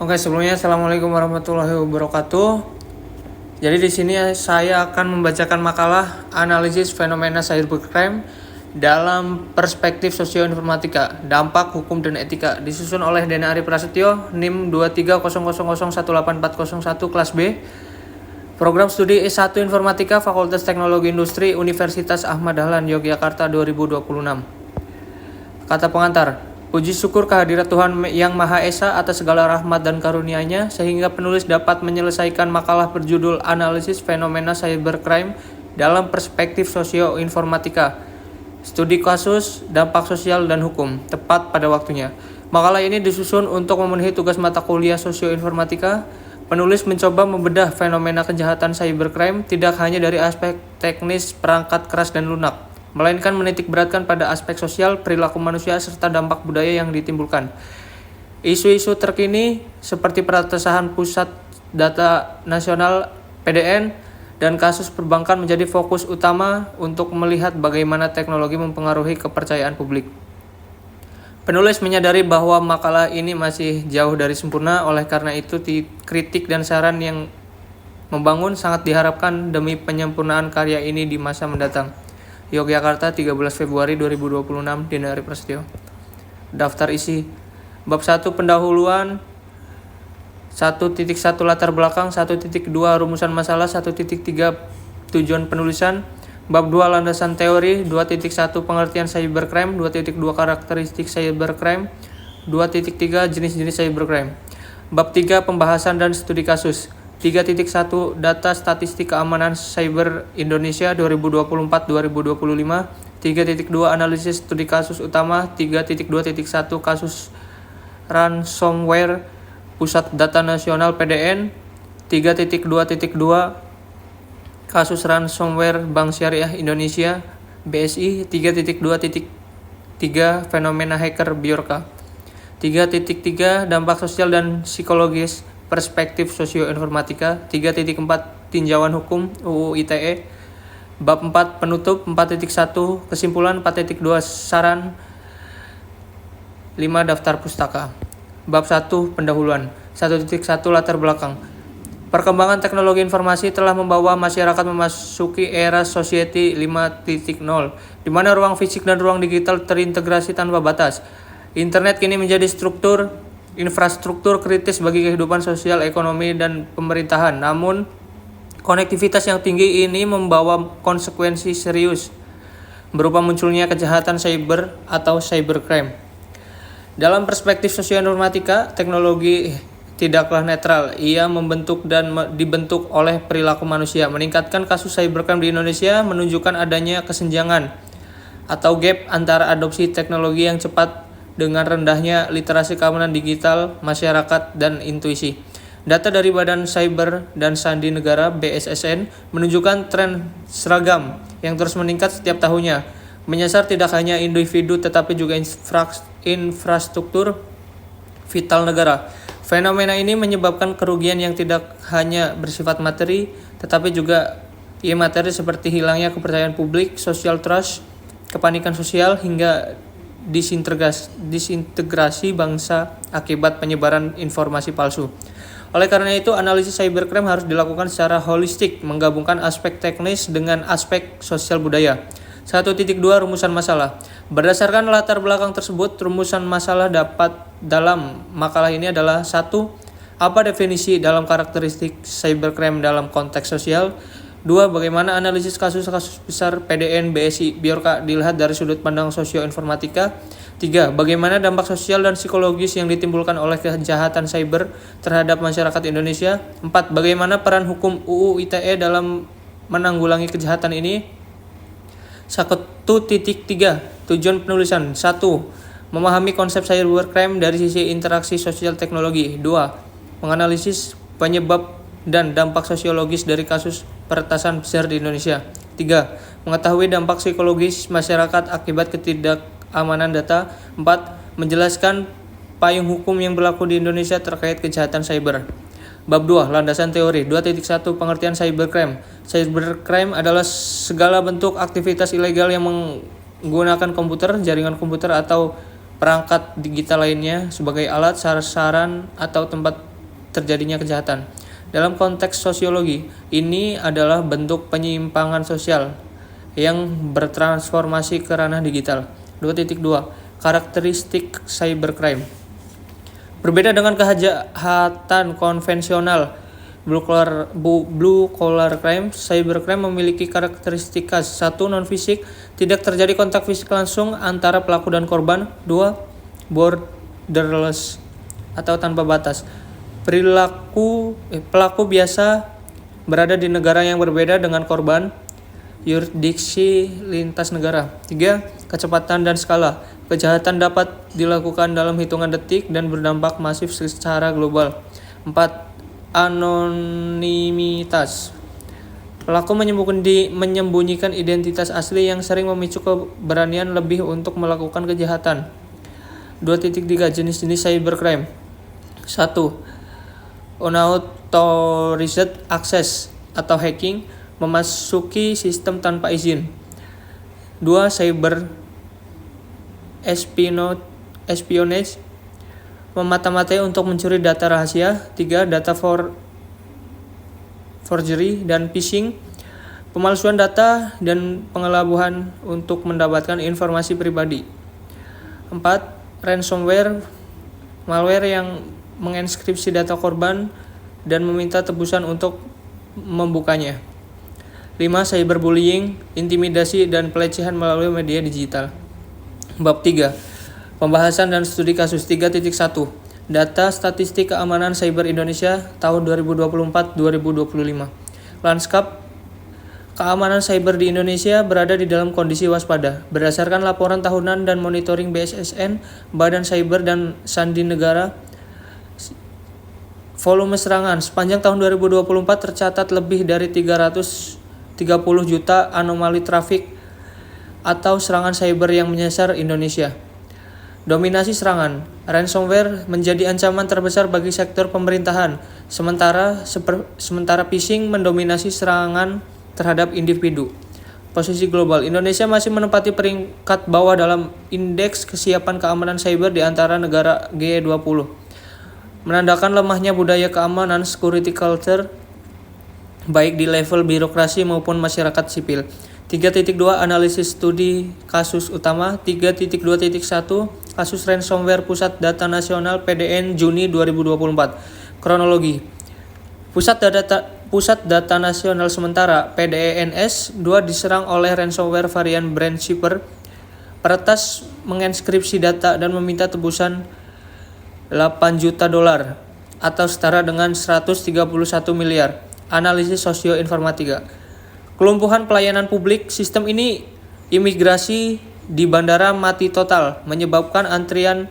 Oke, sebelumnya Assalamualaikum warahmatullahi wabarakatuh. Jadi di sini saya akan membacakan makalah analisis fenomena cybercrime dalam perspektif sosioinformatika, dampak hukum dan etika, disusun oleh Dena Ari Prasetyo, NIM 230001841 kelas B, Program Studi S1 Informatika Fakultas Teknologi Industri Universitas Ahmad Dahlan Yogyakarta 2026. Kata pengantar, puji syukur kehadirat Tuhan Yang Maha Esa atas segala rahmat dan karunia-Nya sehingga penulis dapat menyelesaikan makalah berjudul Analisis Fenomena Cybercrime dalam Perspektif Sosioinformatika, Studi Kasus, Dampak Sosial dan Hukum, tepat pada waktunya. Makalah ini disusun untuk memenuhi tugas mata kuliah Sosioinformatika. Penulis mencoba membedah fenomena kejahatan cybercrime tidak hanya dari aspek teknis, perangkat keras dan lunak, melainkan menitik beratkan pada aspek sosial, perilaku manusia, serta dampak budaya yang ditimbulkan. Isu-isu terkini seperti peratasan pusat data nasional (PDN) dan kasus perbankan menjadi fokus utama untuk melihat bagaimana teknologi mempengaruhi kepercayaan publik. Penulis menyadari bahwa makalah ini masih jauh dari sempurna, oleh karena itu kritik dan saran yang membangun sangat diharapkan demi penyempurnaan karya ini di masa mendatang. Yogyakarta, 13 Februari 2026, Dena Ari Prasetyo. Daftar isi. Bab 1 pendahuluan, 1.1 latar belakang, 1.2 rumusan masalah, 1.3 tujuan penulisan, bab 2 landasan teori, 2.1 pengertian cybercrime, 2.2 karakteristik cybercrime, 2.3 jenis-jenis cybercrime. Bab 3 pembahasan dan studi kasus, 3.1 data statistik keamanan cyber Indonesia 2024-2025, 3.2 analisis studi kasus utama, 3.2.1 kasus ransomware pusat data nasional (PDN), 3.2.2 kasus ransomware Bank Syariah Indonesia (BSI), 3.2.3 fenomena hacker Bjorka, 3.3 dampak sosial dan psikologis perspektif sosioinformatika, 3.4 tinjauan hukum UU ITE, bab 4 penutup, 4.1 kesimpulan, 4.2 saran, 5 daftar pustaka. Bab 1 pendahuluan, 1.1 latar belakang. Perkembangan teknologi informasi telah membawa masyarakat memasuki era Society 5.0, di mana ruang fisik dan ruang digital terintegrasi tanpa batas. Internet kini menjadi infrastruktur kritis bagi kehidupan sosial, ekonomi, dan pemerintahan. Namun, konektivitas yang tinggi ini membawa konsekuensi serius, berupa munculnya kejahatan cyber atau cybercrime. Dalam perspektif sosioinformatika, teknologi tidaklah netral. Ia membentuk dan dibentuk oleh perilaku manusia. Meningkatkan kasus cybercrime di Indonesia menunjukkan adanya kesenjangan atau gap antara adopsi teknologi yang cepat dengan rendahnya literasi keamanan digital masyarakat dan intuisi. Data dari Badan Cyber dan Sandi Negara (BSSN) menunjukkan tren seragam yang terus meningkat setiap tahunnya, menyasar tidak hanya individu tetapi juga infrastruktur vital negara. Fenomena ini menyebabkan kerugian yang tidak hanya bersifat materi, tetapi juga imateri seperti hilangnya kepercayaan publik, social trust, kepanikan sosial, hingga disintegrasi bangsa akibat penyebaran informasi palsu. Oleh karena itu, analisis cybercrime harus dilakukan secara holistik, menggabungkan aspek teknis dengan aspek sosial budaya. 1.2 rumusan masalah. Berdasarkan latar belakang tersebut, rumusan masalah dalam makalah ini adalah: 1. Apa definisi dalam karakteristik cybercrime dalam konteks sosial? 2. Bagaimana analisis kasus-kasus besar PDN, BSI, Bjorka dilihat dari sudut pandang sosioinformatika? 3. Bagaimana dampak sosial dan psikologis yang ditimbulkan oleh kejahatan cyber terhadap masyarakat Indonesia? 4. Bagaimana peran hukum UU ITE dalam menanggulangi kejahatan ini? 1.3 tujuan penulisan. 1. Memahami konsep cybercrime dari sisi interaksi sosial teknologi. 2. Menganalisis penyebab dan dampak sosiologis dari kasus peretasan besar di Indonesia. 3. Mengetahui dampak psikologis masyarakat akibat ketidakamanan data. 4. Menjelaskan payung hukum yang berlaku di Indonesia terkait kejahatan cyber. Bab 2 landasan teori. 2.1 pengertian cybercrime. Cybercrime adalah segala bentuk aktivitas ilegal yang menggunakan komputer, jaringan komputer, atau perangkat digital lainnya sebagai alat, sasaran, atau tempat terjadinya kejahatan. Dalam konteks sosiologi, ini adalah bentuk penyimpangan sosial yang bertransformasi ke ranah digital. 2.2 Karakteristik cybercrime. Berbeda dengan kejahatan konvensional blue collar crime, cybercrime memiliki karakteristik khas. 1. Non-fisik, tidak terjadi kontak fisik langsung antara pelaku dan korban. 2. Borderless atau tanpa batas. Pelaku biasa berada di negara yang berbeda dengan korban. Yurisdiksi lintas negara. 3. Kecepatan dan skala. Kejahatan dapat dilakukan dalam hitungan detik dan berdampak masif secara global. 4. Anonimitas. Pelaku menyembunyikan identitas asli yang sering memicu keberanian lebih untuk melakukan kejahatan. 2.3 Jenis-jenis cybercrime. 1. Unauthorized access atau hacking, memasuki sistem tanpa izin. 2. Cyber espionage, memata-matai untuk mencuri data rahasia. 3. Data forgery dan phishing, pemalsuan data dan pengelabuhan untuk mendapatkan informasi pribadi. 4. Ransomware, malware yang menginskripsi data korban dan meminta tebusan untuk membukanya. 5. Cyberbullying, intimidasi dan pelecehan melalui media digital. Bab 3. Pembahasan dan studi kasus. 3.1 Data statistik keamanan cyber Indonesia tahun 2024-2025. Lanskap keamanan cyber di Indonesia berada di dalam kondisi waspada. Berdasarkan laporan tahunan dan monitoring BSSN, Badan Cyber dan Sandi Negara, volume serangan sepanjang tahun 2024 tercatat lebih dari 330 juta anomali trafik atau serangan cyber yang menyasar Indonesia. Dominasi serangan. Ransomware menjadi ancaman terbesar bagi sektor pemerintahan, sementara phishing mendominasi serangan terhadap individu. Posisi global. Indonesia masih menempati peringkat bawah dalam indeks kesiapan keamanan cyber di antara negara G20. Menandakan lemahnya budaya keamanan security culture baik di level birokrasi maupun masyarakat sipil. 3.2 Analisis studi kasus utama. 3.2.1 Kasus ransomware Pusat Data Nasional PDN Juni 2024. Kronologi. Pusat Data Nasional Sementara PDNS 2 diserang oleh ransomware varian Brand Shipper. Peretas menginskripsi data dan meminta tebusan $8 juta atau setara dengan 131 miliar. Analisis sosioinformatika. Kelumpuhan pelayanan publik. Sistem ini imigrasi di bandara mati total, menyebabkan antrian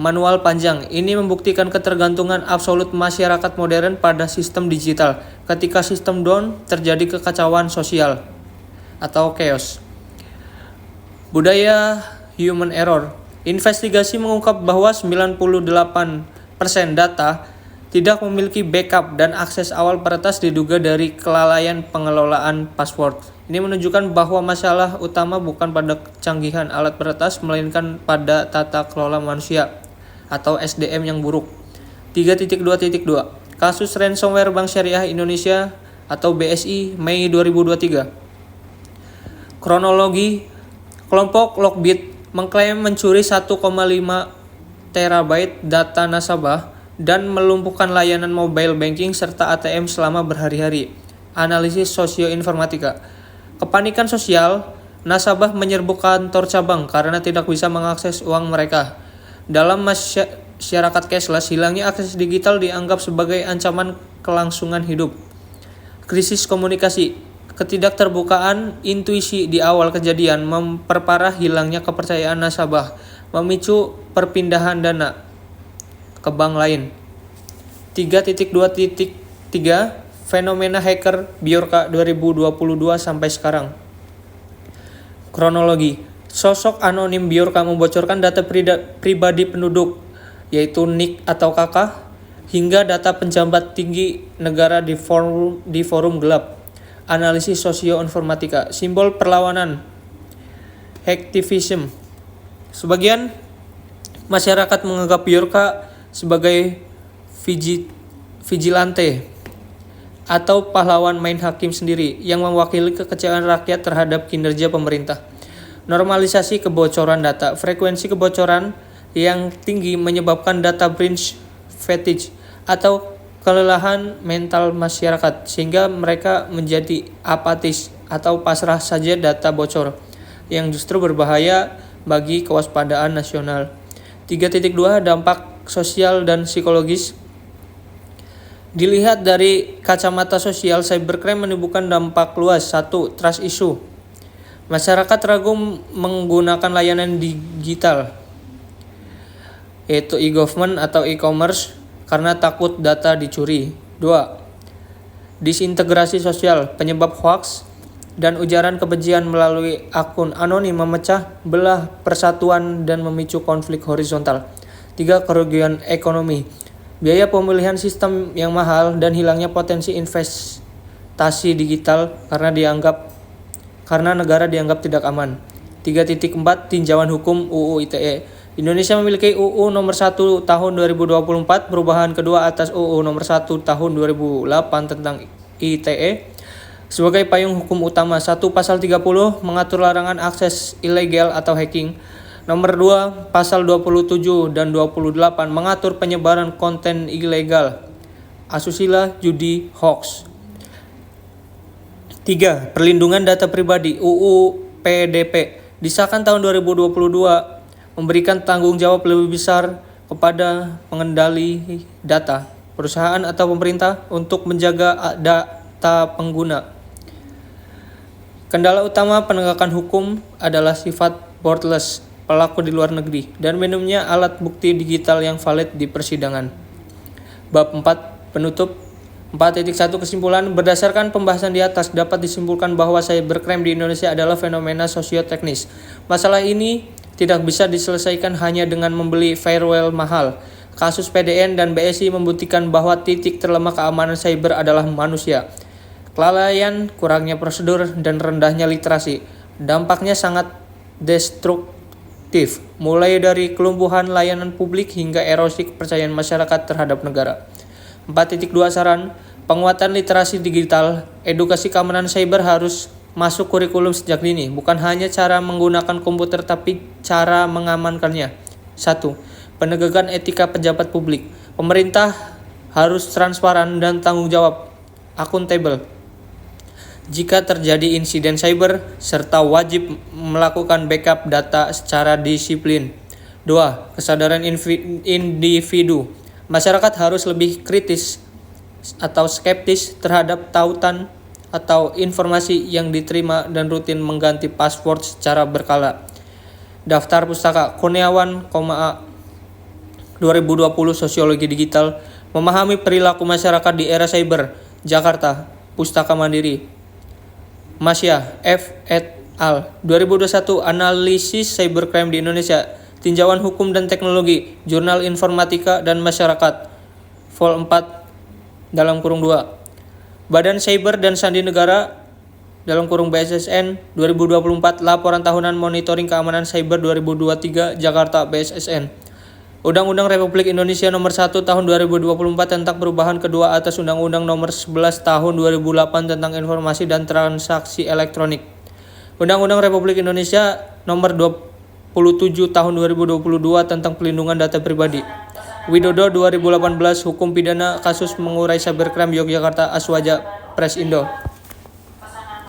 manual panjang. Ini membuktikan ketergantungan absolut masyarakat modern pada sistem digital. Ketika sistem down, terjadi kekacauan sosial atau chaos. Budaya human error. Investigasi mengungkap bahwa 98% data tidak memiliki backup dan akses awal peretas diduga dari kelalaian pengelolaan password. Ini menunjukkan bahwa masalah utama bukan pada kecanggihan alat peretas, melainkan pada tata kelola manusia atau SDM yang buruk. 3.2.2 Kasus ransomware Bank Syariah Indonesia atau BSI Mei 2023. Kronologi. Kelompok Lockbit mengklaim mencuri 1,5 terabyte data nasabah dan melumpuhkan layanan mobile banking serta ATM selama berhari-hari. Analisis sosioinformatika. Kepanikan sosial, nasabah menyerbu kantor cabang karena tidak bisa mengakses uang mereka. Dalam masyarakat cashless, hilangnya akses digital dianggap sebagai ancaman kelangsungan hidup. Krisis komunikasi. Ketidakterbukaan intuisi di awal kejadian memperparah hilangnya kepercayaan nasabah, memicu perpindahan dana ke bank lain. 3.2.3 Fenomena hacker Bjorka 2022 sampai sekarang. Kronologi. Sosok anonim Bjorka membocorkan data pribadi penduduk, yaitu NIK atau KK, hingga data penjabat tinggi negara di forum gelap. Analisis sosioinformatika. Simbol perlawanan. Hacktivism. Sebagian masyarakat menganggap Bjorka sebagai vigilante atau pahlawan main hakim sendiri yang mewakili kekecewaan rakyat terhadap kinerja pemerintah. Normalisasi kebocoran data. Frekuensi kebocoran yang tinggi menyebabkan data breach fatigue atau kelelahan mental masyarakat sehingga mereka menjadi apatis atau pasrah saja data bocor yang justru berbahaya bagi kewaspadaan nasional. 3.2 Dampak sosial dan psikologis. Dilihat dari kacamata sosial, cybercrime menimbulkan dampak luas. 1. Trust issue. Masyarakat ragu menggunakan layanan digital, yaitu e-government atau e-commerce, karena takut data dicuri. 2. Disintegrasi sosial. Penyebab hoax dan ujaran kebencian melalui akun anonim memecah belah persatuan dan memicu konflik horizontal. 3. Kerugian ekonomi. Biaya pemulihan sistem yang mahal dan hilangnya potensi investasi digital karena negara dianggap tidak aman. 3.4 Tinjauan hukum UU ITE. Indonesia memiliki UU nomor 1 tahun 2024, perubahan kedua atas UU nomor 1 tahun 2008 tentang ITE sebagai payung hukum utama. 1. Pasal 30 mengatur larangan akses ilegal atau hacking. Nomor 2, pasal 27 dan 28 mengatur penyebaran konten ilegal, asusila, judi, hoax. 3. Perlindungan data pribadi. UU PDP disahkan tahun 2022 memberikan tanggung jawab lebih besar kepada pengendali data, perusahaan atau pemerintah untuk menjaga data pengguna. Kendala utama penegakan hukum adalah sifat borderless pelaku di luar negeri dan minimnya alat bukti digital yang valid di persidangan. Bab 4 penutup. 4.1 Kesimpulan. Berdasarkan pembahasan di atas dapat disimpulkan bahwa cybercrime di Indonesia adalah fenomena sosioteknis. Masalah ini tidak bisa diselesaikan hanya dengan membeli firewall mahal. Kasus PDN dan BSI membuktikan bahwa titik terlemah keamanan cyber adalah manusia. Kelalaian, kurangnya prosedur, dan rendahnya literasi. Dampaknya sangat destruktif, mulai dari kelumpuhan layanan publik hingga erosi kepercayaan masyarakat terhadap negara. 4.2 Saran. Penguatan literasi digital. Edukasi keamanan cyber harus masuk kurikulum sejak dini, bukan hanya cara menggunakan komputer tapi cara mengamankannya. 1. Penegakan etika pejabat publik. Pemerintah harus transparan dan tanggung jawab, akuntabel jika terjadi insiden cyber, serta wajib melakukan backup data secara disiplin. 2. Kesadaran individu. Masyarakat harus lebih kritis atau skeptis terhadap tautan atau informasi yang diterima dan rutin mengganti password secara berkala. Daftar Pustaka Kurniawan, 2020 Sosiologi Digital, Memahami Perilaku Masyarakat di Era Cyber, Jakarta, Pustaka Mandiri. Masya, F. et al. 2021 Analisis Cybercrime di Indonesia, Tinjauan Hukum dan Teknologi, Jurnal Informatika dan Masyarakat, Vol 4, (2). Badan Cyber dan Sandi Negara, (BSSN), 2024, Laporan Tahunan Monitoring Keamanan Cyber 2023, Jakarta, BSSN. Undang-Undang Republik Indonesia Nomor 1 Tahun 2024 tentang perubahan kedua atas Undang-Undang Nomor 11 Tahun 2008 tentang Informasi dan Transaksi Elektronik. Undang-Undang Republik Indonesia Nomor 27 Tahun 2022 tentang Pelindungan Data Pribadi. Widodo 2018 Hukum Pidana Kasus Mengurai Cybercrime Yogyakarta, Aswaja Press Indo.